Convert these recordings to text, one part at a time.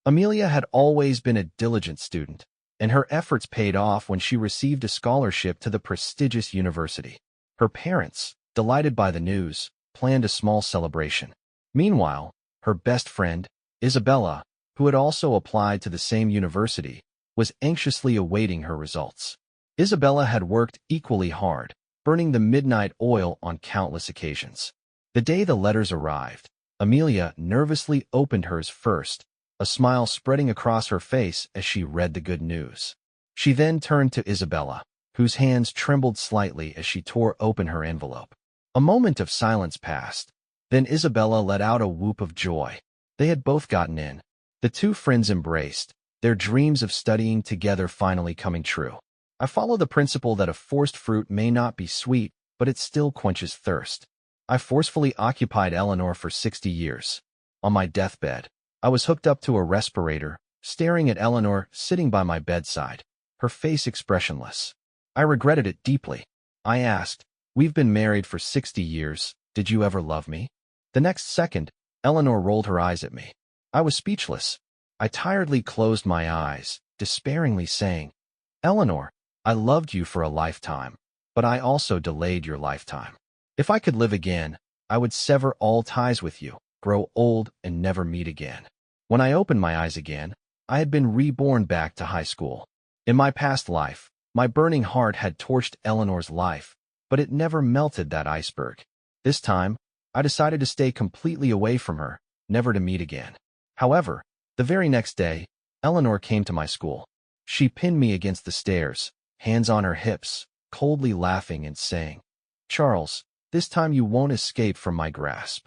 Amelia had always been a diligent student, and her efforts paid off when she received a scholarship to the prestigious university. Her parents, delighted by the news, planned a small celebration. Meanwhile, her best friend, Isabella, who had also applied to the same university, was anxiously awaiting her results. Isabella had worked equally hard, burning the midnight oil on countless occasions. The day the letters arrived, Amelia nervously opened hers first, a smile spreading across her face as she read the good news. She then turned to Isabella, whose hands trembled slightly as she tore open her envelope. A moment of silence passed. Then Isabella let out a whoop of joy. They had both gotten in. The two friends embraced, their dreams of studying together finally coming true. I follow the principle that a forced fruit may not be sweet, but it still quenches thirst. I forcefully occupied Eleanor for 60 years. On my deathbed, I was hooked up to a respirator, staring at Eleanor sitting by my bedside, her face expressionless. I regretted it deeply. I asked, "We've been married for 60 years. Did you ever love me?" The next second, Eleanor rolled her eyes at me. I was speechless. I tiredly closed my eyes, despairingly saying, "Eleanor, I loved you for a lifetime, but I also delayed your lifetime. If I could live again, I would sever all ties with you, grow old, and never meet again." When I opened my eyes again, I had been reborn back to high school. In my past life, my burning heart had torched Eleanor's life, but it never melted that iceberg. This time, I decided to stay completely away from her, never to meet again. However, the very next day, Eleanor came to my school. She pinned me against the stairs, hands on her hips, coldly laughing and saying, "Charles, this time you won't escape from my grasp."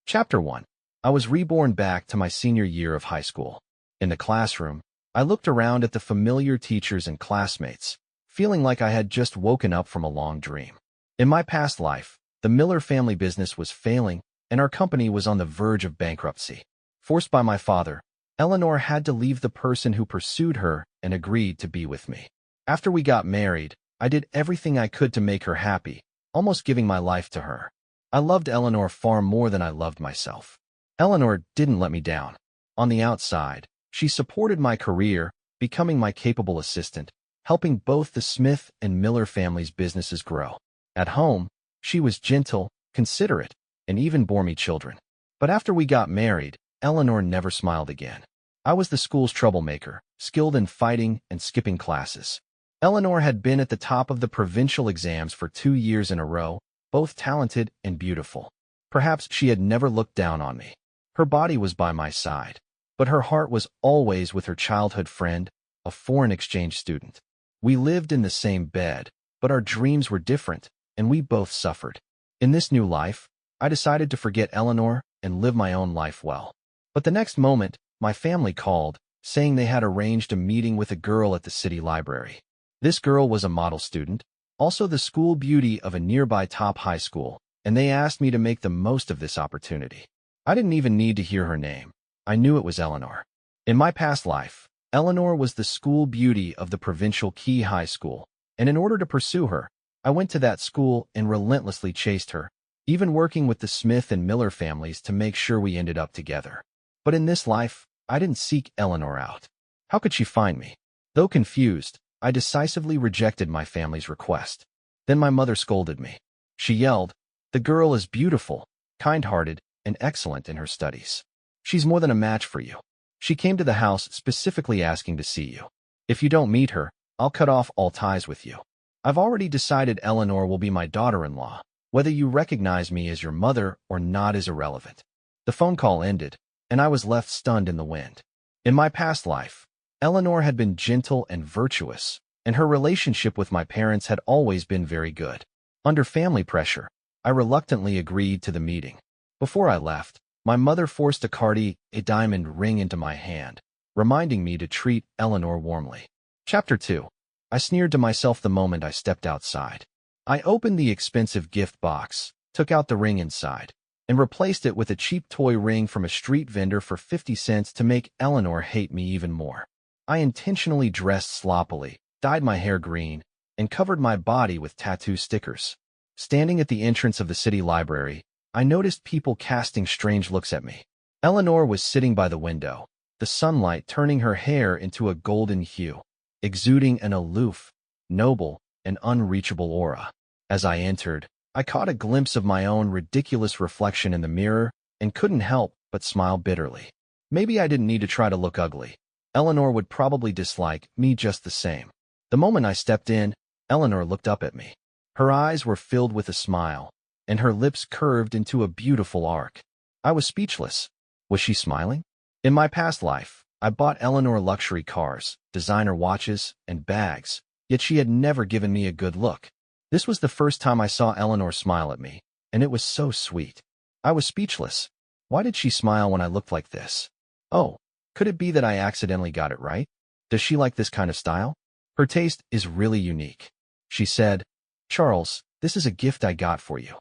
Chapter 1. I was reborn back to my senior year of high school. In the classroom, I looked around at the familiar teachers and classmates, feeling like I had just woken up from a long dream. In my past life, the Miller family business was failing, and our company was on the verge of bankruptcy. Forced by my father, Eleanor had to leave the person who pursued her and agreed to be with me. After we got married, I did everything I could to make her happy, almost giving my life to her. I loved Eleanor far more than I loved myself. Eleanor didn't let me down. On the outside, she supported my career, becoming my capable assistant, helping both the Smith and Miller families' businesses grow. At home, she was gentle, considerate, and even bore me children. But after we got married, Eleanor never smiled again. I was the school's troublemaker, skilled in fighting and skipping classes. Eleanor had been at the top of the provincial exams for 2 years in a row, both talented and beautiful. Perhaps she had never looked down on me. Her body was by my side, but her heart was always with her childhood friend, a foreign exchange student. We lived in the same bed, but our dreams were different, and we both suffered. In this new life, I decided to forget Eleanor and live my own life well. But the next moment, my family called, saying they had arranged a meeting with a girl at the city library. This girl was a model student, also the school beauty of a nearby top high school, and they asked me to make the most of this opportunity. I didn't even need to hear her name. I knew it was Eleanor. In my past life, Eleanor was the school beauty of the provincial Key High School, and in order to pursue her, I went to that school and relentlessly chased her, even working with the Smith and Miller families to make sure we ended up together. But in this life, I didn't seek Eleanor out. How could she find me? Though confused, I decisively rejected my family's request. Then my mother scolded me. She yelled, "The girl is beautiful, kind-hearted, and excellent in her studies. She's more than a match for you. She came to the house specifically asking to see you. If you don't meet her, I'll cut off all ties with you. I've already decided Eleanor will be my daughter-in-law. Whether you recognize me as your mother or not is irrelevant." The phone call ended, and I was left stunned in the wind. In my past life, Eleanor had been gentle and virtuous, and her relationship with my parents had always been very good. Under family pressure, I reluctantly agreed to the meeting. Before I left, my mother forced a diamond ring into my hand, reminding me to treat Eleanor warmly. Chapter 2. I sneered to myself the moment I stepped outside. I opened the expensive gift box, took out the ring inside, and replaced it with a cheap toy ring from a street vendor for 50 cents to make Eleanor hate me even more. I intentionally dressed sloppily, dyed my hair green, and covered my body with tattoo stickers. Standing at the entrance of the city library, I noticed people casting strange looks at me. Eleanor was sitting by the window, the sunlight turning her hair into a golden hue, exuding an aloof, noble, and unreachable aura. As I entered, I caught a glimpse of my own ridiculous reflection in the mirror and couldn't help but smile bitterly. Maybe I didn't need to try to look ugly. Eleanor would probably dislike me just the same. The moment I stepped in, Eleanor looked up at me. Her eyes were filled with a smile, and her lips curved into a beautiful arc. I was speechless. Was she smiling? In my past life, I bought Eleanor luxury cars, designer watches, and bags, yet she had never given me a good look. This was the first time I saw Eleanor smile at me, and it was so sweet. I was speechless. Why did she smile when I looked like this? Oh, could it be that I accidentally got it right? Does she like this kind of style? Her taste is really unique. She said, "Charles, this is a gift I got for you."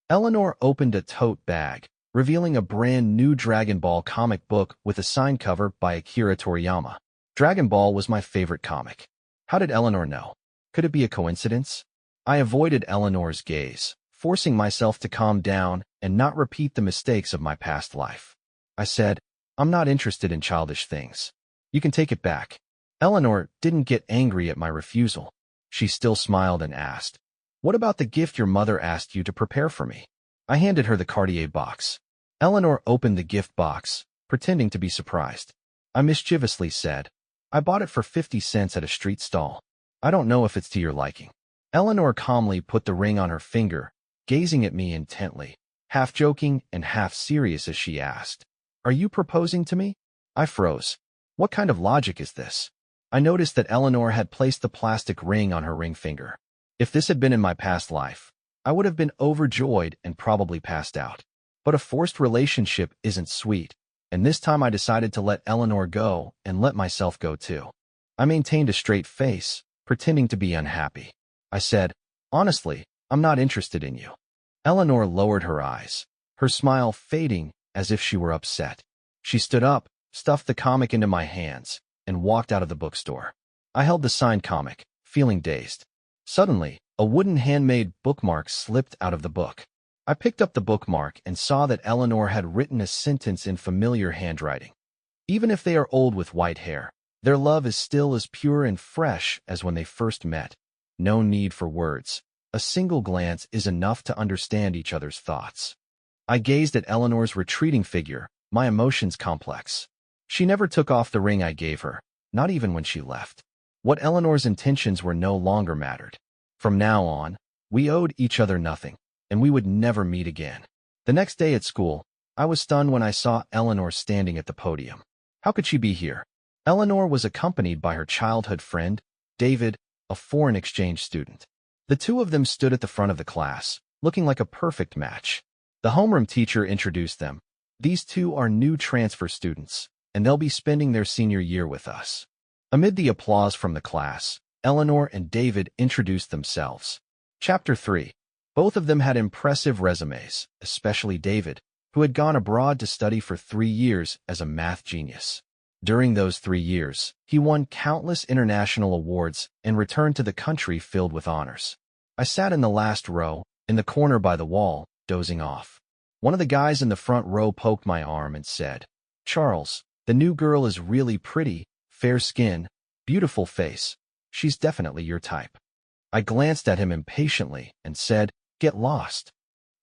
Eleanor opened a tote bag, revealing a brand new Dragon Ball comic book with a signed cover by Akira Toriyama. Dragon Ball was my favorite comic. How did Eleanor know? Could it be a coincidence? I avoided Eleanor's gaze, forcing myself to calm down and not repeat the mistakes of my past life. I said, "I'm not interested in childish things. You can take it back." Eleanor didn't get angry at my refusal. She still smiled and asked, "What about the gift your mother asked you to prepare for me?" I handed her the Cartier box. Eleanor opened the gift box, pretending to be surprised. I mischievously said, "I bought it for 50 cents at a street stall. I don't know if it's to your liking." Eleanor calmly put the ring on her finger, gazing at me intently, half joking and half serious as she asked, "Are you proposing to me?" I froze. What kind of logic is this? I noticed that Eleanor had placed the plastic ring on her ring finger. If this had been in my past life, I would have been overjoyed and probably passed out. But a forced relationship isn't sweet, and this time I decided to let Eleanor go and let myself go too. I maintained a straight face, pretending to be unhappy. I said, "Honestly, I'm not interested in you." Eleanor lowered her eyes, her smile fading as if she were upset. She stood up, stuffed the comic into my hands, and walked out of the bookstore. I held the signed comic, feeling dazed. Suddenly, a wooden handmade bookmark slipped out of the book. I picked up the bookmark and saw that Eleanor had written a sentence in familiar handwriting. "Even if they are old with white hair, their love is still as pure and fresh as when they first met. No need for words. A single glance is enough to understand each other's thoughts." I gazed at Eleanor's retreating figure, my emotions complex. She never took off the ring I gave her, not even when she left. What Eleanor's intentions were no longer mattered. From now on, we owed each other nothing, and we would never meet again. The next day at school, I was stunned when I saw Eleanor standing at the podium. How could she be here? Eleanor was accompanied by her childhood friend, David, a foreign exchange student. The two of them stood at the front of the class, looking like a perfect match. The homeroom teacher introduced them. "These two are new transfer students, and they'll be spending their senior year with us." Amid the applause from the class, Eleanor and David introduced themselves. Chapter 3. Both of them had impressive resumes, especially David, who had gone abroad to study for 3 years as a math genius. During those 3 years, he won countless international awards and returned to the country filled with honors. I sat in the last row, in the corner by the wall, dozing off. One of the guys in the front row poked my arm and said, "Charles, the new girl is really pretty, fair skin, beautiful face. She's definitely your type." I glanced at him impatiently and said, "Get lost."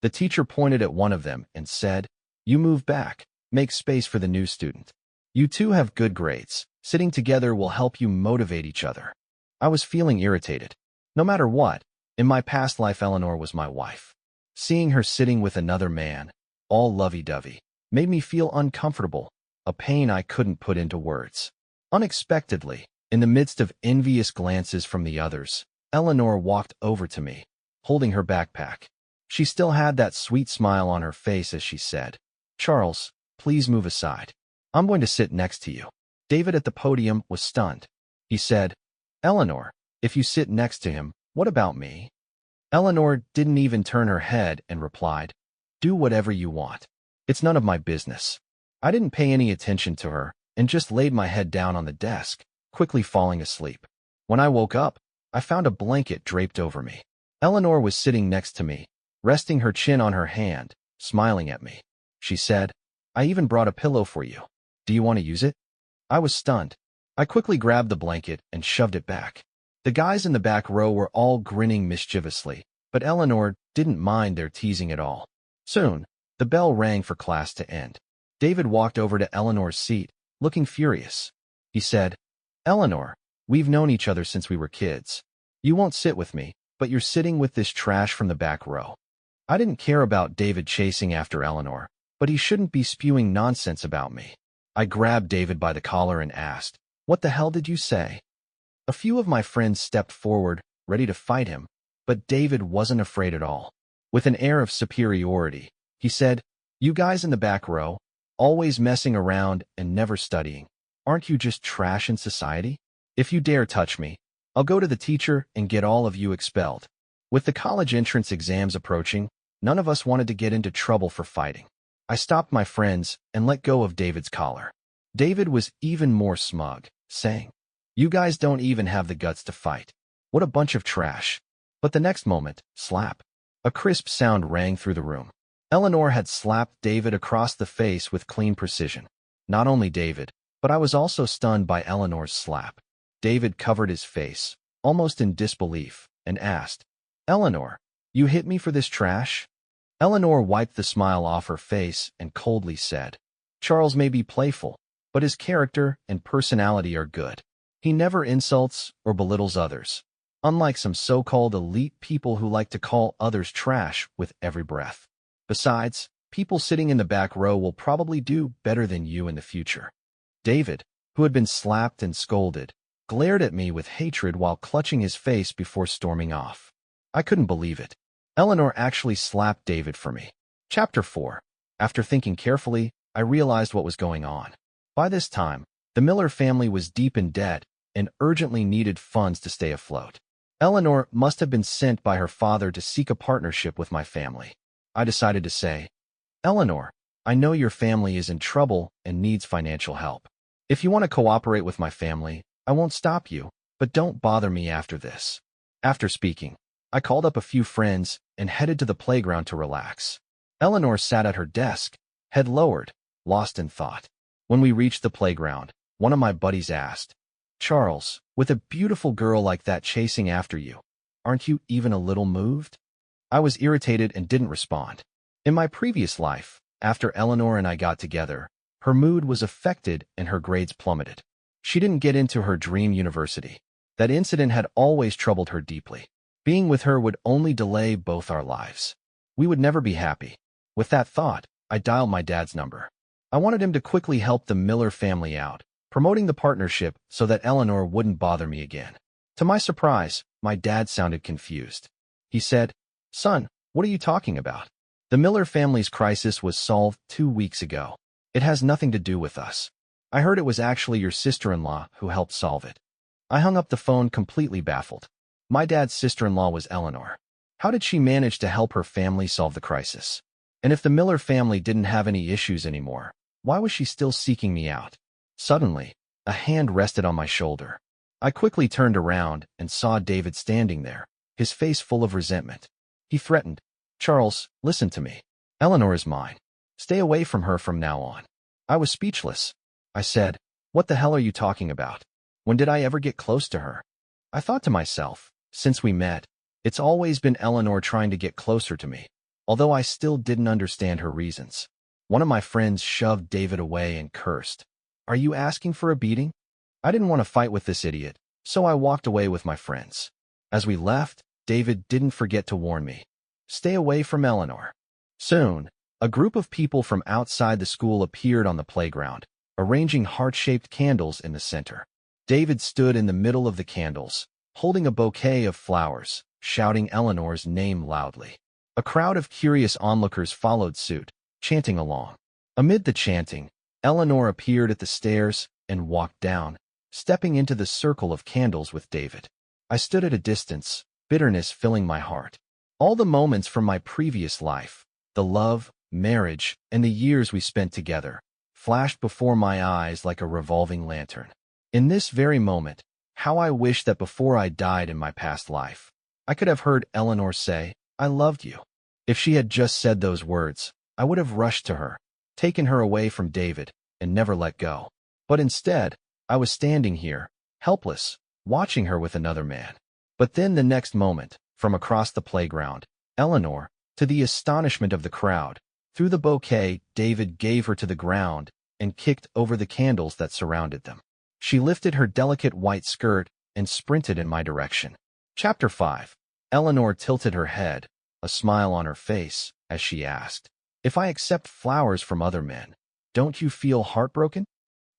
The teacher pointed at one of them and said, "You move back, make space for the new student. You two have good grades. Sitting together will help you motivate each other." I was feeling irritated. No matter what, in my past life Eleanor was my wife. Seeing her sitting with another man, all lovey-dovey, made me feel uncomfortable, a pain I couldn't put into words. Unexpectedly, in the midst of envious glances from the others, Eleanor walked over to me, holding her backpack. She still had that sweet smile on her face as she said, "Charles, please move aside. I'm going to sit next to you." David at the podium was stunned. He said, "Eleanor, if you sit next to him, what about me?" Eleanor didn't even turn her head and replied, "Do whatever you want. It's none of my business." I didn't pay any attention to her and just laid my head down on the desk, quickly falling asleep. When I woke up, I found a blanket draped over me. Eleanor was sitting next to me, resting her chin on her hand, smiling at me. She said, "I even brought a pillow for you. Do you want to use it?" I was stunned. I quickly grabbed the blanket and shoved it back. The guys in the back row were all grinning mischievously, but Eleanor didn't mind their teasing at all. Soon, the bell rang for class to end. David walked over to Eleanor's seat, looking furious. He said, "Eleanor, we've known each other since we were kids. You won't sit with me, but you're sitting with this trash from the back row." I didn't care about David chasing after Eleanor, but he shouldn't be spewing nonsense about me. I grabbed David by the collar and asked, "What the hell did you say?" A few of my friends stepped forward, ready to fight him, but David wasn't afraid at all. With an air of superiority, he said, "You guys in the back row, always messing around and never studying, aren't you just trash in society? If you dare touch me, I'll go to the teacher and get all of you expelled." With the college entrance exams approaching, none of us wanted to get into trouble for fighting. I stopped my friends and let go of David's collar. David was even more smug, saying, "You guys don't even have the guts to fight. What a bunch of trash." But the next moment, slap. A crisp sound rang through the room. Eleanor had slapped David across the face with clean precision. Not only David, but I was also stunned by Eleanor's slap. David covered his face, almost in disbelief, and asked, "Eleanor, you hit me for this trash?" Eleanor wiped the smile off her face and coldly said, "Charles may be playful, but his character and personality are good. He never insults or belittles others, unlike some so-called elite people who like to call others trash with every breath. Besides, people sitting in the back row will probably do better than you in the future." David, who had been slapped and scolded, glared at me with hatred while clutching his face before storming off. I couldn't believe it. Eleanor actually slapped David for me. Chapter 4. After thinking carefully, I realized what was going on. By this time, the Miller family was deep in debt and urgently needed funds to stay afloat. Eleanor must have been sent by her father to seek a partnership with my family. I decided to say, "Eleanor, I know your family is in trouble and needs financial help. If you want to cooperate with my family, I won't stop you, but don't bother me after this." After speaking, I called up a few friends and headed to the playground to relax. Eleanor sat at her desk, head lowered, lost in thought. When we reached the playground, one of my buddies asked, "Charles, with a beautiful girl like that chasing after you, aren't you even a little moved?" I was irritated and didn't respond. In my previous life, after Eleanor and I got together, her mood was affected and her grades plummeted. She didn't get into her dream university. That incident had always troubled her deeply. Being with her would only delay both our lives. We would never be happy. With that thought, I dialed my dad's number. I wanted him to quickly help the Miller family out, promoting the partnership so that Eleanor wouldn't bother me again. To my surprise, my dad sounded confused. He said, "Son, what are you talking about? The Miller family's crisis was solved 2 weeks ago. It has nothing to do with us. I heard it was actually your sister-in-law who helped solve it." I hung up the phone completely baffled. My dad's sister-in-law was Eleanor. How did she manage to help her family solve the crisis? And if the Miller family didn't have any issues anymore, why was she still seeking me out? Suddenly, a hand rested on my shoulder. I quickly turned around and saw David standing there, his face full of resentment. He threatened, "Charles, listen to me. Eleanor is mine. Stay away from her from now on." I was speechless. I said, "What the hell are you talking about? When did I ever get close to her?" I thought to myself, since we met, it's always been Eleanor trying to get closer to me, although I still didn't understand her reasons. One of my friends shoved David away and cursed, "Are you asking for a beating?" I didn't want to fight with this idiot, so I walked away with my friends. As we left, David didn't forget to warn me, "Stay away from Eleanor." Soon, a group of people from outside the school appeared on the playground, arranging heart-shaped candles in the center. David stood in the middle of the candles, holding a bouquet of flowers, shouting Eleanor's name loudly. A crowd of curious onlookers followed suit, chanting along. Amid the chanting, Eleanor appeared at the stairs and walked down, stepping into the circle of candles with David. I stood at a distance, bitterness filling my heart. All the moments from my previous life, the love, marriage, and the years we spent together, flashed before my eyes like a revolving lantern. In this very moment, how I wish that before I died in my past life, I could have heard Eleanor say, "I loved you." If she had just said those words, I would have rushed to her, taken her away from David, and never let go. But instead, I was standing here, helpless, watching her with another man. But then the next moment, from across the playground, Eleanor, to the astonishment of the crowd, threw the bouquet David gave her to the ground and kicked over the candles that surrounded them. She lifted her delicate white skirt and sprinted in my direction. Chapter 5. Eleanor tilted her head, a smile on her face, as she asked, "If I accept flowers from other men, don't you feel heartbroken?"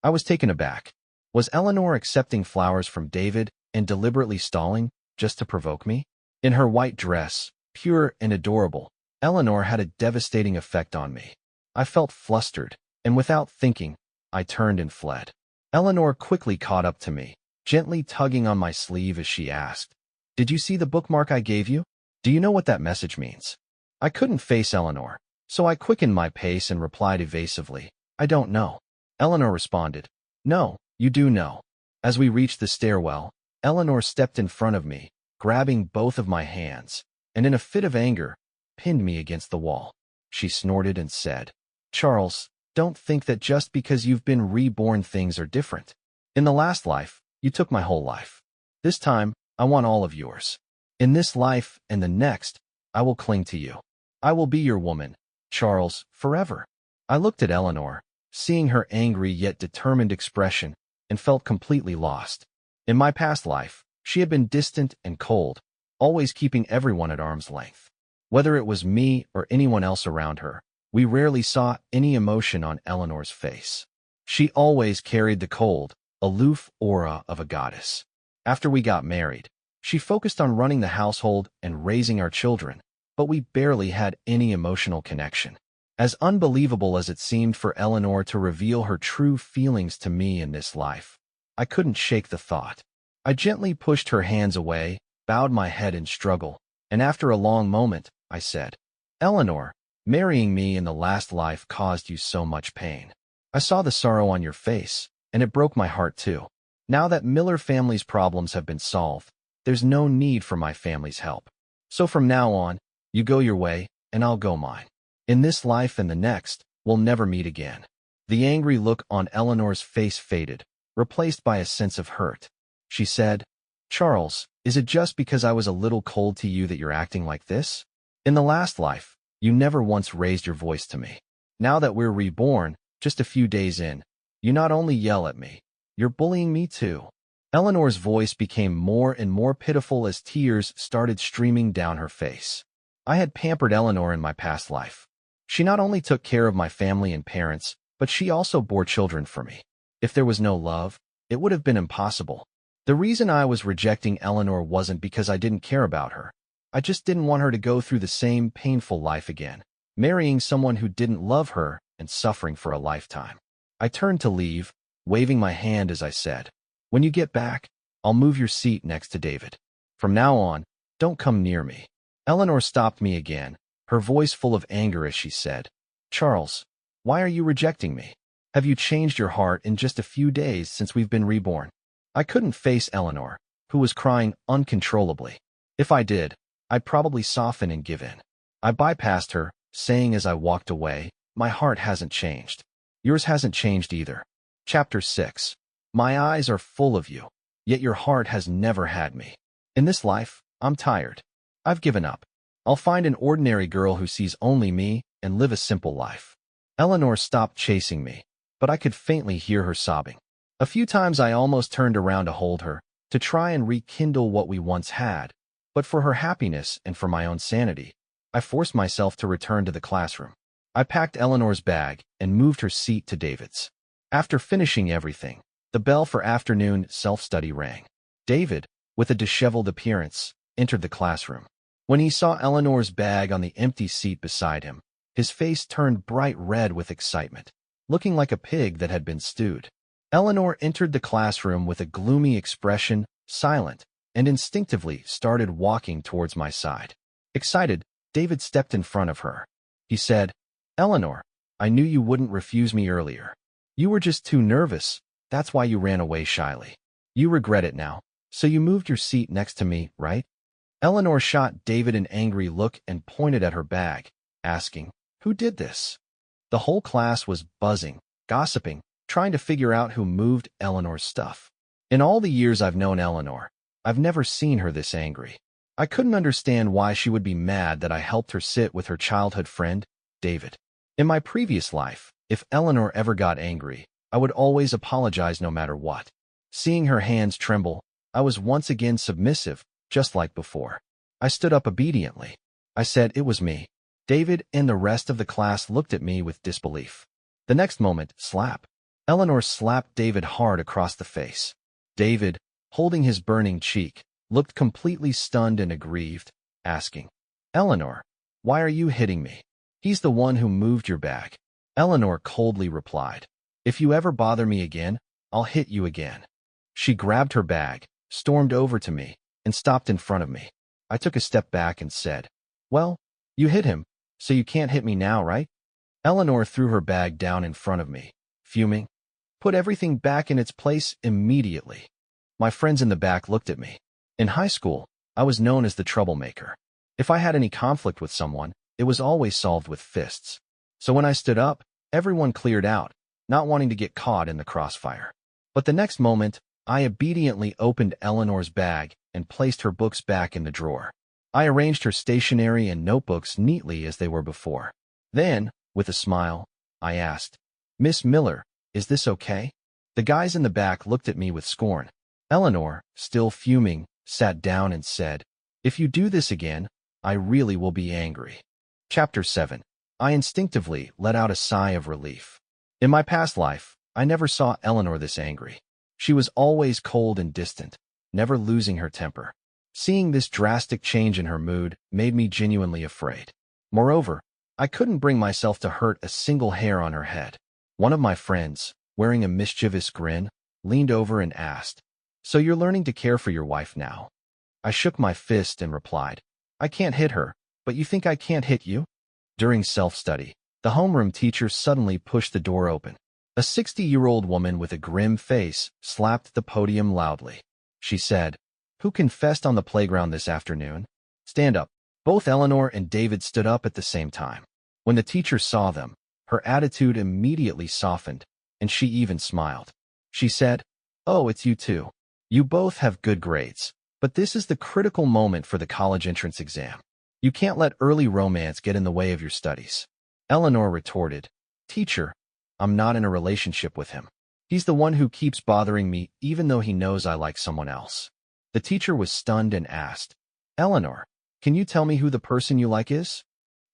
I was taken aback. Was Eleanor accepting flowers from David and deliberately stalling, just to provoke me? In her white dress, pure and adorable, Eleanor had a devastating effect on me. I felt flustered, and without thinking, I turned and fled. Eleanor quickly caught up to me, gently tugging on my sleeve as she asked, "Did you see the bookmark I gave you? Do you know what that message means?" I couldn't face Eleanor, so I quickened my pace and replied evasively, "I don't know." Eleanor responded, "No, you do know." As we reached the stairwell, Eleanor stepped in front of me, grabbing both of my hands, and in a fit of anger, pinned me against the wall. She snorted and said, "Charles, don't think that just because you've been reborn things are different. In the last life, you took my whole life. This time, I want all of yours. In this life and the next, I will cling to you. I will be your woman, Charles, forever." I looked at Eleanor, seeing her angry yet determined expression, and felt completely lost. In my past life, she had been distant and cold, always keeping everyone at arm's length. Whether it was me or anyone else around her, we rarely saw any emotion on Eleanor's face. She always carried the cold, aloof aura of a goddess. After we got married, she focused on running the household and raising our children, but we barely had any emotional connection. As unbelievable as it seemed for Eleanor to reveal her true feelings to me in this life, I couldn't shake the thought. I gently pushed her hands away, bowed my head in struggle, and after a long moment, I said, "Eleanor, marrying me in the last life caused you so much pain. I saw the sorrow on your face, and it broke my heart too. Now that Miller family's problems have been solved, there's no need for my family's help. So from now on, you go your way, and I'll go mine. In this life and the next, we'll never meet again." The angry look on Eleanor's face faded, replaced by a sense of hurt. She said, "Charles, is it just because I was a little cold to you that you're acting like this? In the last life, you never once raised your voice to me. Now that we're reborn, just a few days in, you not only yell at me, you're bullying me too." Eleanor's voice became more and more pitiful as tears started streaming down her face. I had pampered Eleanor in my past life. She not only took care of my family and parents, but she also bore children for me. If there was no love, it would have been impossible. The reason I was rejecting Eleanor wasn't because I didn't care about her. I just didn't want her to go through the same painful life again, marrying someone who didn't love her and suffering for a lifetime. I turned to leave, waving my hand as I said, "When you get back, I'll move your seat next to David. From now on, don't come near me." Eleanor stopped me again, her voice full of anger as she said, "Charles, why are you rejecting me? Have you changed your heart in just a few days since we've been reborn?" I couldn't face Eleanor, who was crying uncontrollably. If I did, I'd probably soften and give in. I bypassed her, saying as I walked away, "My heart hasn't changed. Yours hasn't changed either." Chapter 6. My eyes are full of you, yet your heart has never had me. In this life, I'm tired. I've given up. I'll find an ordinary girl who sees only me and live a simple life. Eleanor stopped chasing me, but I could faintly hear her sobbing. A few times I almost turned around to hold her, to try and rekindle what we once had, but for her happiness and for my own sanity, I forced myself to return to the classroom. I packed Eleanor's bag and moved her seat to David's. After finishing everything, the bell for afternoon self-study rang. David, with a disheveled appearance, entered the classroom. When he saw Eleanor's bag on the empty seat beside him, his face turned bright red with excitement, looking like a pig that had been stewed. Eleanor entered the classroom with a gloomy expression, silent, and instinctively started walking towards my side. Excited, David stepped in front of her. He said, "Eleanor, I knew you wouldn't refuse me earlier. You were just too nervous, that's why you ran away shyly. You regret it now, so you moved your seat next to me, right?" Eleanor shot David an angry look and pointed at her bag, asking, "Who did this?" The whole class was buzzing, gossiping, trying to figure out who moved Eleanor's stuff. In all the years I've known Eleanor, I've never seen her this angry. I couldn't understand why she would be mad that I helped her sit with her childhood friend, David. In my previous life, if Eleanor ever got angry, I would always apologize no matter what. Seeing her hands tremble, I was once again submissive, just like before. I stood up obediently. I said it was me. David and the rest of the class looked at me with disbelief. The next moment, slap. Eleanor slapped David hard across the face. David, holding his burning cheek, looked completely stunned and aggrieved, asking, "Eleanor, why are you hitting me? He's the one who moved your bag." Eleanor coldly replied, "If you ever bother me again, I'll hit you again." She grabbed her bag, stormed over to me, and stopped in front of me. I took a step back and said, "Well, you hit him, so you can't hit me now, right?" Eleanor threw her bag down in front of me, fuming. "Put everything back in its place immediately." My friends in the back looked at me. In high school, I was known as the troublemaker. If I had any conflict with someone, it was always solved with fists. So when I stood up, everyone cleared out, not wanting to get caught in the crossfire. But the next moment, I obediently opened Eleanor's bag and placed her books back in the drawer. I arranged her stationery and notebooks neatly as they were before. Then, with a smile, I asked, "Miss Miller, is this okay?" The guys in the back looked at me with scorn. Eleanor, still fuming, sat down and said, "If you do this again, I really will be angry." Chapter 7. I instinctively let out a sigh of relief. In my past life, I never saw Eleanor this angry. She was always cold and distant, never losing her temper. Seeing this drastic change in her mood made me genuinely afraid. Moreover, I couldn't bring myself to hurt a single hair on her head. One of my friends, wearing a mischievous grin, leaned over and asked, "So you're learning to care for your wife now?" I shook my fist and replied, "I can't hit her, but you think I can't hit you?" During self-study, the homeroom teacher suddenly pushed the door open. A 60-year-old woman with a grim face slapped the podium loudly. She said, "Who confessed on the playground this afternoon? Stand up." Both Eleanor and David stood up at the same time. When the teacher saw them, her attitude immediately softened, and she even smiled. She said, "Oh, it's you two. You both have good grades, but this is the critical moment for the college entrance exam. You can't let early romance get in the way of your studies." Eleanor retorted, "Teacher, I'm not in a relationship with him. He's the one who keeps bothering me even though he knows I like someone else." The teacher was stunned and asked, "Eleanor, can you tell me who the person you like is?"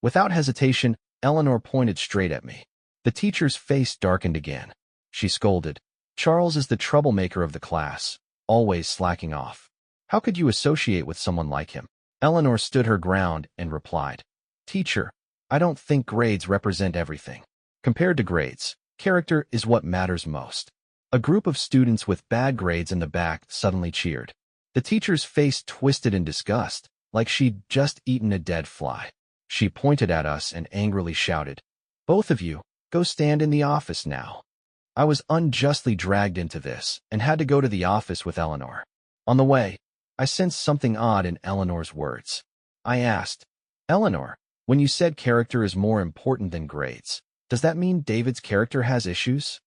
Without hesitation, Eleanor pointed straight at me. The teacher's face darkened again. She scolded, "Charles is the troublemaker of the class, always slacking off. How could you associate with someone like him?" Eleanor stood her ground and replied, "Teacher, I don't think grades represent everything. Compared to grades, character is what matters most." A group of students with bad grades in the back suddenly cheered. The teacher's face twisted in disgust, like she'd just eaten a dead fly. She pointed at us and angrily shouted, "Both of you, go stand in the office now." I was unjustly dragged into this and had to go to the office with Eleanor. On the way, I sensed something odd in Eleanor's words. I asked, "Eleanor, when you said character is more important than grades, does that mean David's character has issues?"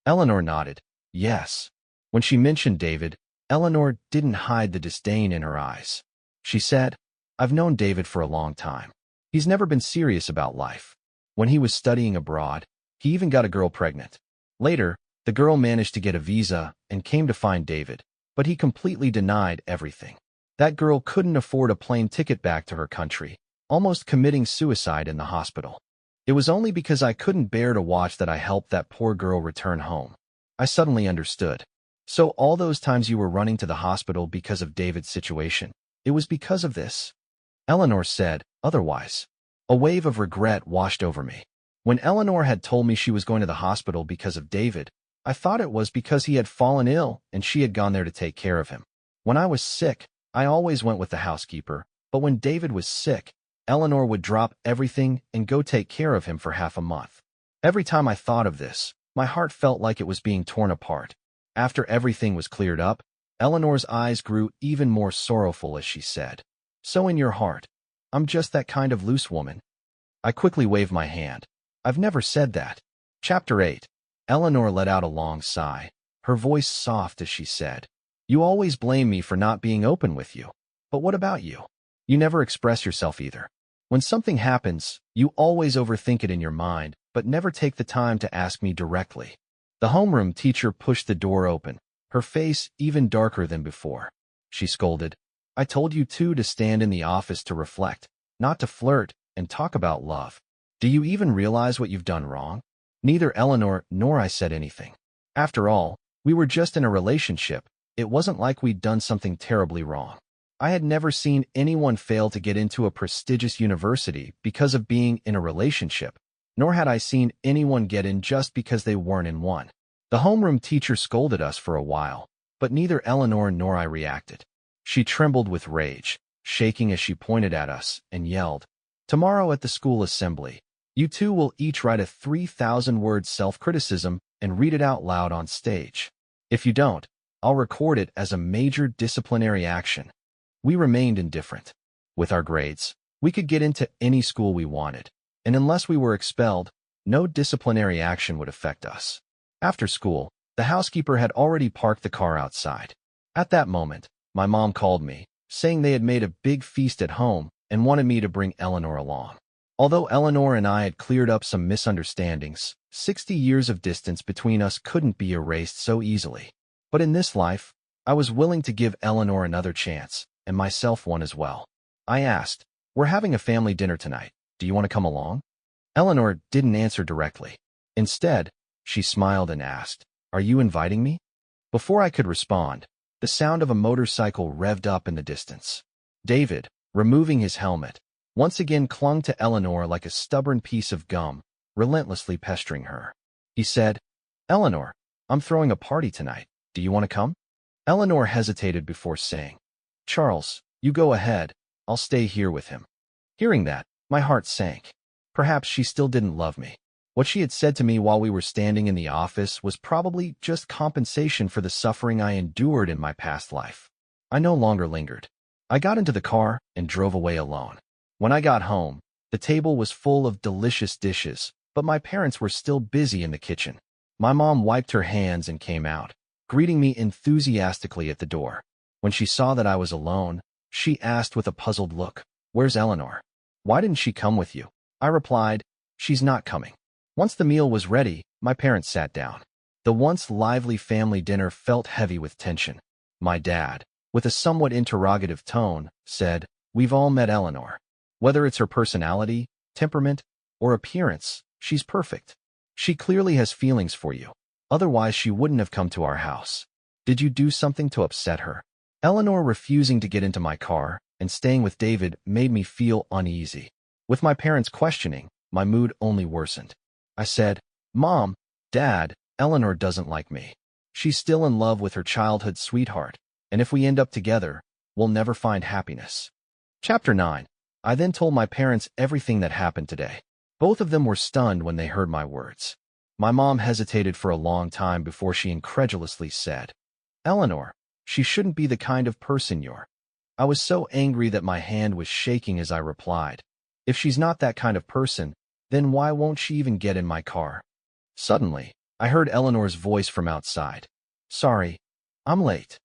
Eleanor nodded, "Yes." When she mentioned David, Eleanor didn't hide the disdain in her eyes. She said, "I've known David for a long time. He's never been serious about life. When he was studying abroad, he even got a girl pregnant. Later, the girl managed to get a visa and came to find David, but he completely denied everything. That girl couldn't afford a plane ticket back to her country, almost committing suicide in the hospital. It was only because I couldn't bear to watch that I helped that poor girl return home." I suddenly understood. "So all those times you were running to the hospital because of David's situation, it was because of this?" Eleanor said, "Otherwise." A wave of regret washed over me. When Eleanor had told me she was going to the hospital because of David, I thought it was because he had fallen ill and she had gone there to take care of him. When I was sick, I always went with the housekeeper, but when David was sick, Eleanor would drop everything and go take care of him for half a month. Every time I thought of this, my heart felt like it was being torn apart. After everything was cleared up, Eleanor's eyes grew even more sorrowful as she said, "So in your heart, I'm just that kind of loose woman." I quickly waved my hand. "I've never said that." Chapter 8. Eleanor let out a long sigh, her voice soft as she said, "You always blame me for not being open with you. But what about you? You never express yourself either. When something happens, you always overthink it in your mind, but never take the time to ask me directly." The homeroom teacher pushed the door open, her face even darker than before. She scolded, "I told you two to stand in the office to reflect, not to flirt and talk about love. Do you even realize what you've done wrong?" Neither Eleanor nor I said anything. After all, we were just in a relationship. It wasn't like we'd done something terribly wrong. I had never seen anyone fail to get into a prestigious university because of being in a relationship, nor had I seen anyone get in just because they weren't in one. The homeroom teacher scolded us for a while, but neither Eleanor nor I reacted. She trembled with rage, shaking as she pointed at us, and yelled, "Tomorrow at the school assembly, you two will each write a 3,000-word self-criticism and read it out loud on stage. If you don't, I'll record it as a major disciplinary action." We remained indifferent. With our grades, we could get into any school we wanted, and unless we were expelled, no disciplinary action would affect us. After school, the housekeeper had already parked the car outside. At that moment, my mom called me, saying they had made a big feast at home and wanted me to bring Eleanor along. Although Eleanor and I had cleared up some misunderstandings, 60 years of distance between us couldn't be erased so easily. But in this life, I was willing to give Eleanor another chance, and myself one as well. I asked, "We're having a family dinner tonight. Do you want to come along?" Eleanor didn't answer directly. Instead, she smiled and asked, "Are you inviting me?" Before I could respond, the sound of a motorcycle revved up in the distance. David, removing his helmet, once again clung to Eleanor like a stubborn piece of gum, relentlessly pestering her. He said, "Eleanor, I'm throwing a party tonight. Do you want to come?" Eleanor hesitated before saying, "Charles, you go ahead. I'll stay here with him." Hearing that, my heart sank. Perhaps she still didn't love me. What she had said to me while we were standing in the office was probably just compensation for the suffering I endured in my past life. I no longer lingered. I got into the car and drove away alone. When I got home, the table was full of delicious dishes, but my parents were still busy in the kitchen. My mom wiped her hands and came out, greeting me enthusiastically at the door. When she saw that I was alone, she asked with a puzzled look, "Where's Eleanor? Why didn't she come with you?" I replied, "She's not coming." Once the meal was ready, my parents sat down. The once lively family dinner felt heavy with tension. My dad, with a somewhat interrogative tone, said, "We've all met Eleanor. Whether it's her personality, temperament, or appearance, she's perfect. She clearly has feelings for you. Otherwise, she wouldn't have come to our house. Did you do something to upset her?" Eleanor refusing to get into my car and staying with David made me feel uneasy. With my parents questioning, my mood only worsened. I said, "Mom, Dad, Eleanor doesn't like me. She's still in love with her childhood sweetheart, and if we end up together, we'll never find happiness." Chapter 9. I then told my parents everything that happened today. Both of them were stunned when they heard my words. My mom hesitated for a long time before she incredulously said, "Eleanor, she shouldn't be the kind of person you're." I was so angry that my hand was shaking as I replied, "If she's not that kind of person, then why won't she even get in my car?" Suddenly, I heard Eleanor's voice from outside. "Sorry, I'm late."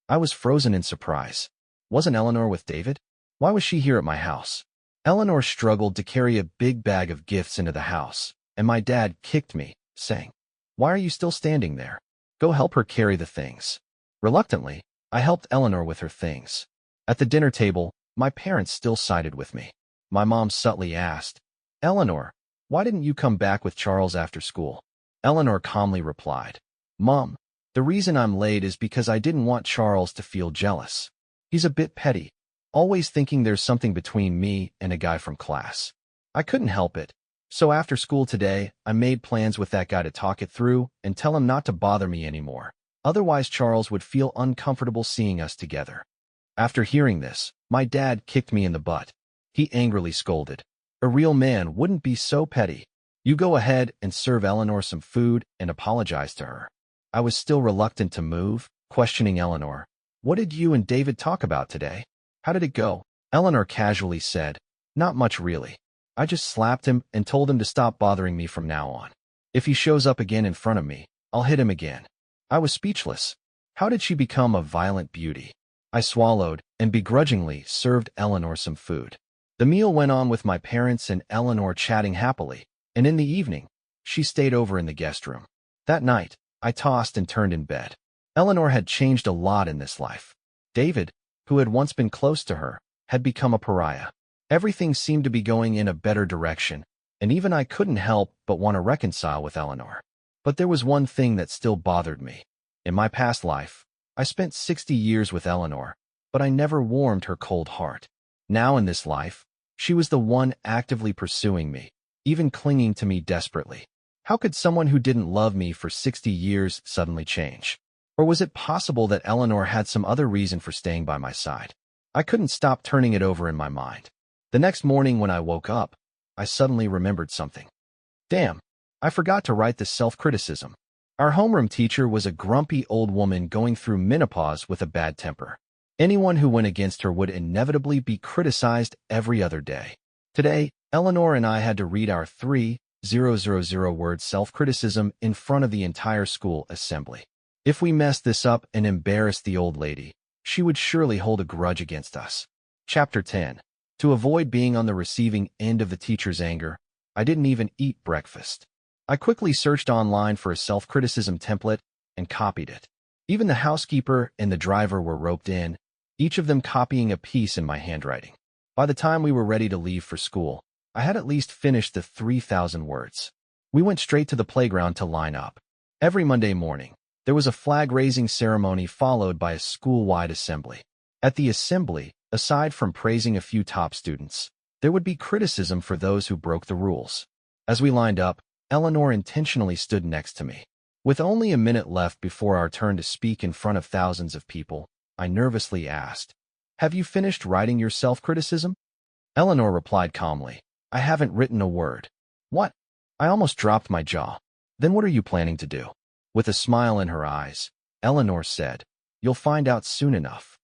I was frozen in surprise. Wasn't Eleanor with David? Why was she here at my house? Eleanor struggled to carry a big bag of gifts into the house, and my dad kicked me, saying, "Why are you still standing there? Go help her carry the things." Reluctantly, I helped Eleanor with her things. At the dinner table, my parents still sided with me. My mom subtly asked, "Eleanor, why didn't you come back with Charles after school?" Eleanor calmly replied, "Mom, the reason I'm late is because I didn't want Charles to feel jealous. He's a bit petty, always thinking there's something between me and a guy from class. I couldn't help it, so after school today, I made plans with that guy to talk it through and tell him not to bother me anymore. Otherwise, Charles would feel uncomfortable seeing us together." After hearing this, my dad kicked me in the butt. He angrily scolded, "A real man wouldn't be so petty. You go ahead and serve Eleanor some food and apologize to her." I was still reluctant to move, questioning Eleanor. "What did you and David talk about today? How did it go?" Eleanor casually said, "Not much really. I just slapped him and told him to stop bothering me from now on." If he shows up again in front of me, I'll hit him again. I was speechless. How did she become a violent beauty? I swallowed and begrudgingly served Eleanor some food. The meal went on with my parents and Eleanor chatting happily, and in the evening, she stayed over in the guest room. That night, I tossed and turned in bed. Eleanor had changed a lot in this life. David, who had once been close to her, had become a pariah. Everything seemed to be going in a better direction, and even I couldn't help but want to reconcile with Eleanor. But there was one thing that still bothered me. In my past life, I spent 60 years with Eleanor, but I never warmed her cold heart. Now in this life, she was the one actively pursuing me, even clinging to me desperately. How could someone who didn't love me for 60 years suddenly change? Or was it possible that Eleanor had some other reason for staying by my side? I couldn't stop turning it over in my mind. The next morning when I woke up, I suddenly remembered something. Damn, I forgot to write the self-criticism. Our homeroom teacher was a grumpy old woman going through menopause with a bad temper. Anyone who went against her would inevitably be criticized every other day. Today, Eleanor and I had to read our 3,000-word self-criticism in front of the entire school assembly. If we messed this up and embarrassed the old lady, she would surely hold a grudge against us. Chapter 10. To avoid being on the receiving end of the teacher's anger, I didn't even eat breakfast. I quickly searched online for a self-criticism template and copied it. Even the housekeeper and the driver were roped in, each of them copying a piece in my handwriting. By the time we were ready to leave for school, I had at least finished the 3,000 words. We went straight to the playground to line up. Every Monday morning, there was a flag-raising ceremony followed by a school-wide assembly. At the assembly, aside from praising a few top students, there would be criticism for those who broke the rules. As we lined up, Eleanor intentionally stood next to me. With only a minute left before our turn to speak in front of thousands of people, I nervously asked, "Have you finished writing your self-criticism?" Eleanor replied calmly, "I haven't written a word." "What?" I almost dropped my jaw. "Then what are you planning to do?" With a smile in her eyes, Eleanor said, "You'll find out soon enough."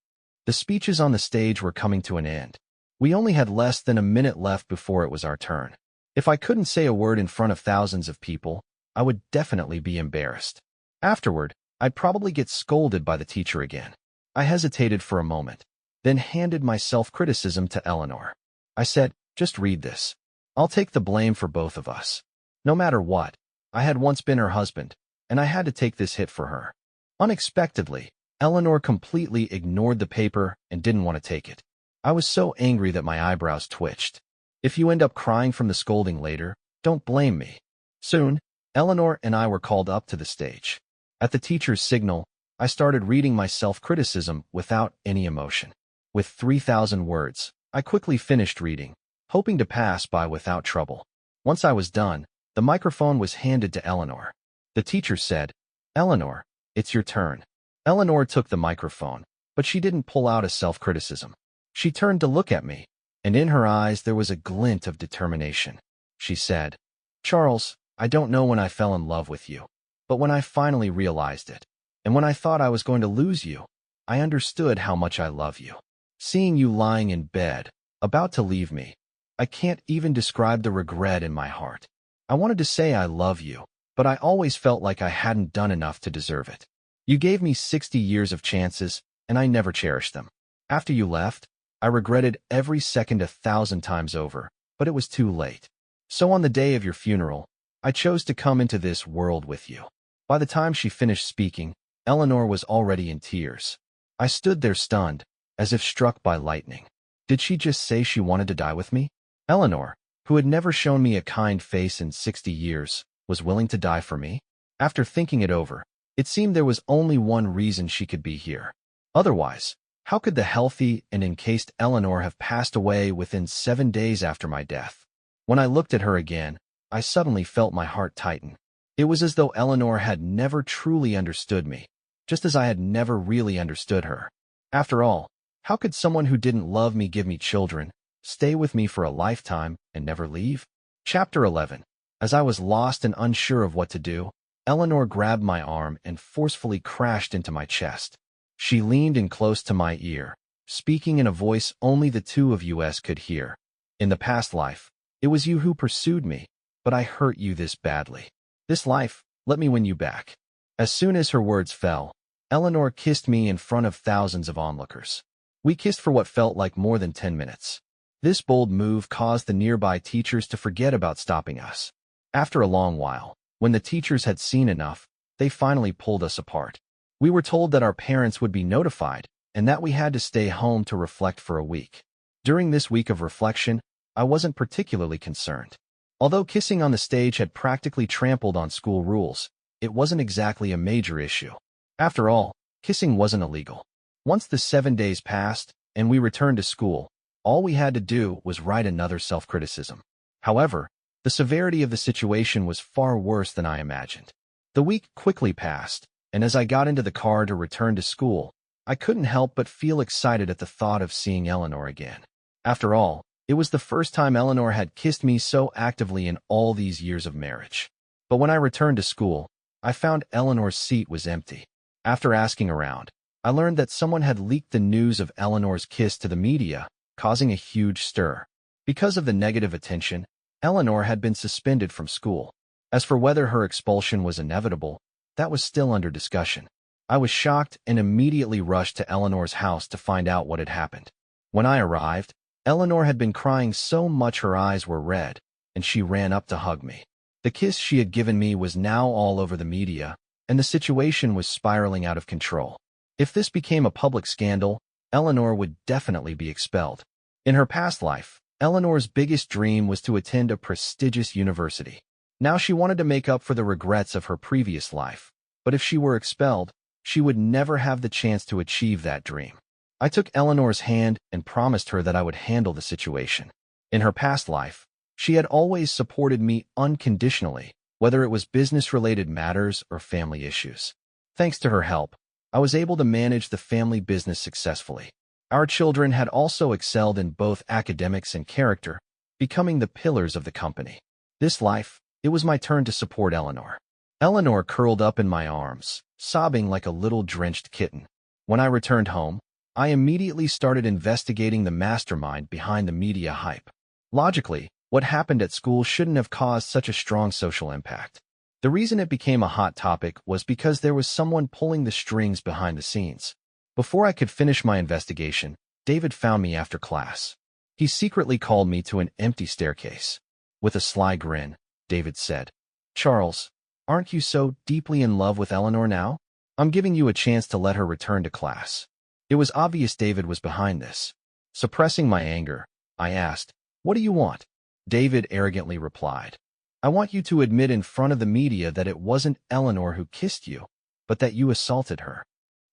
The speeches on the stage were coming to an end. We only had less than a minute left before it was our turn. If I couldn't say a word in front of thousands of people, I would definitely be embarrassed. Afterward, I'd probably get scolded by the teacher again. I hesitated for a moment, then handed my self-criticism to Eleanor. I said, "Just read this. I'll take the blame for both of us." No matter what, I had once been her husband, and I had to take this hit for her. Unexpectedly, Eleanor completely ignored the paper and didn't want to take it. I was so angry that my eyebrows twitched. If you end up crying from the scolding later, don't blame me. Soon, Eleanor and I were called up to the stage. At the teacher's signal, I started reading my self-criticism without any emotion. With 3,000 words, I quickly finished reading, hoping to pass by without trouble. Once I was done, the microphone was handed to Eleanor. The teacher said, "Eleanor, it's your turn." Eleanor took the microphone, but she didn't pull out a self-criticism. She turned to look at me, and in her eyes there was a glint of determination. She said, "Charles, I don't know when I fell in love with you, but when I finally realized it, and when I thought I was going to lose you, I understood how much I love you. Seeing you lying in bed, about to leave me, I can't even describe the regret in my heart. I wanted to say I love you, but I always felt like I hadn't done enough to deserve it. You gave me 60 years of chances, and I never cherished them. After you left, I regretted every second 1,000 times over, but it was too late. So on the day of your funeral, I chose to come into this world with you." By the time she finished speaking, Eleanor was already in tears. I stood there stunned, as if struck by lightning. Did she just say she wanted to die with me? Eleanor, who had never shown me a kind face in 60 years, was willing to die for me? After thinking it over, it seemed there was only one reason she could be here. Otherwise, how could the healthy and encased Eleanor have passed away within 7 days after my death? When I looked at her again, I suddenly felt my heart tighten. It was as though Eleanor had never truly understood me, just as I had never really understood her. After all, how could someone who didn't love me give me children, stay with me for a lifetime, and never leave? Chapter 11. As I was lost and unsure of what to do, Eleanor grabbed my arm and forcefully crashed into my chest. She leaned in close to my ear, speaking in a voice only the two of us could hear. "In the past life, it was you who pursued me, but I hurt you this badly. This life, let me win you back. As soon as her words fell, Eleanor kissed me in front of thousands of onlookers. We kissed for what felt like more than 10 minutes. This bold move caused the nearby teachers to forget about stopping us. After a long while, when the teachers had seen enough, they finally pulled us apart. We were told that our parents would be notified and that we had to stay home to reflect for a week. During this week of reflection, I wasn't particularly concerned. Although kissing on the stage had practically trampled on school rules, it wasn't exactly a major issue. After all, kissing wasn't illegal. Once the 7 days passed and we returned to school, all we had to do was write another self-criticism. However, the severity of the situation was far worse than I imagined. The week quickly passed, and as I got into the car to return to school, I couldn't help but feel excited at the thought of seeing Eleanor again. After all, it was the first time Eleanor had kissed me so actively in all these years of marriage. But when I returned to school, I found Eleanor's seat was empty. After asking around, I learned that someone had leaked the news of Eleanor's kiss to the media, causing a huge stir. Because of the negative attention, Eleanor had been suspended from school. As for whether her expulsion was inevitable, that was still under discussion. I was shocked and immediately rushed to Eleanor's house to find out what had happened. When I arrived, Eleanor had been crying so much her eyes were red, and she ran up to hug me. The kiss she had given me was now all over the media, and the situation was spiraling out of control. If this became a public scandal, Eleanor would definitely be expelled. In her past life, Eleanor's biggest dream was to attend a prestigious university. Now she wanted to make up for the regrets of her previous life, but if she were expelled, she would never have the chance to achieve that dream. I took Eleanor's hand and promised her that I would handle the situation. In her past life, she had always supported me unconditionally, whether it was business-related matters or family issues. Thanks to her help, I was able to manage the family business successfully. Our children had also excelled in both academics and character, becoming the pillars of the company. This life, it was my turn to support Eleanor. Eleanor curled up in my arms, sobbing like a little drenched kitten. When I returned home, I immediately started investigating the mastermind behind the media hype. Logically, what happened at school shouldn't have caused such a strong social impact. The reason it became a hot topic was because there was someone pulling the strings behind the scenes. Before I could finish my investigation, David found me after class. He secretly called me to an empty staircase. With a sly grin, David said, "Charles, aren't you so deeply in love with Eleanor now? I'm giving you a chance to let her return to class." It was obvious David was behind this. Suppressing my anger, I asked, "What do you want?" David arrogantly replied, "I want you to admit in front of the media that it wasn't Eleanor who kissed you, but that you assaulted her."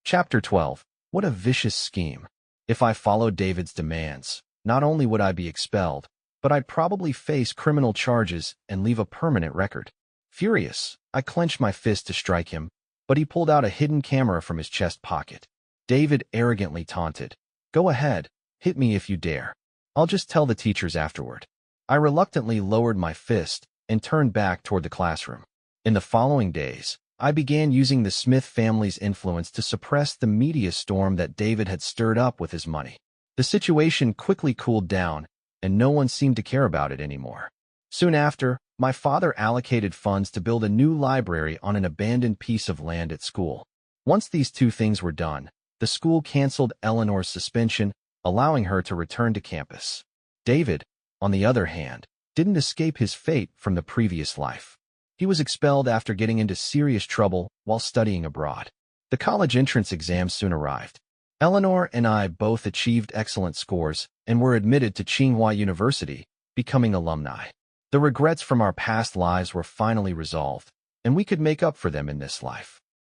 Chapter 12. What a vicious scheme. If I followed David's demands, not only would I be expelled, but I'd probably face criminal charges and leave a permanent record. Furious, I clenched my fist to strike him, but he pulled out a hidden camera from his chest pocket. David arrogantly taunted, "Go ahead, hit me if you dare. I'll just tell the teachers afterward." I reluctantly lowered my fist and turned back toward the classroom. In the following days, I began using the Smith family's influence to suppress the media storm that David had stirred up with his money. The situation quickly cooled down, and no one seemed to care about it anymore. Soon after, my father allocated funds to build a new library on an abandoned piece of land at school. Once these two things were done, the school canceled Eleanor's suspension, allowing her to return to campus. David, on the other hand, didn't escape his fate from the previous life. He was expelled after getting into serious trouble while studying abroad. The college entrance exams soon arrived. Eleanor and I both achieved excellent scores and were admitted to Tsinghua University, becoming alumni. The regrets from our past lives were finally resolved, and we could make up for them in this life.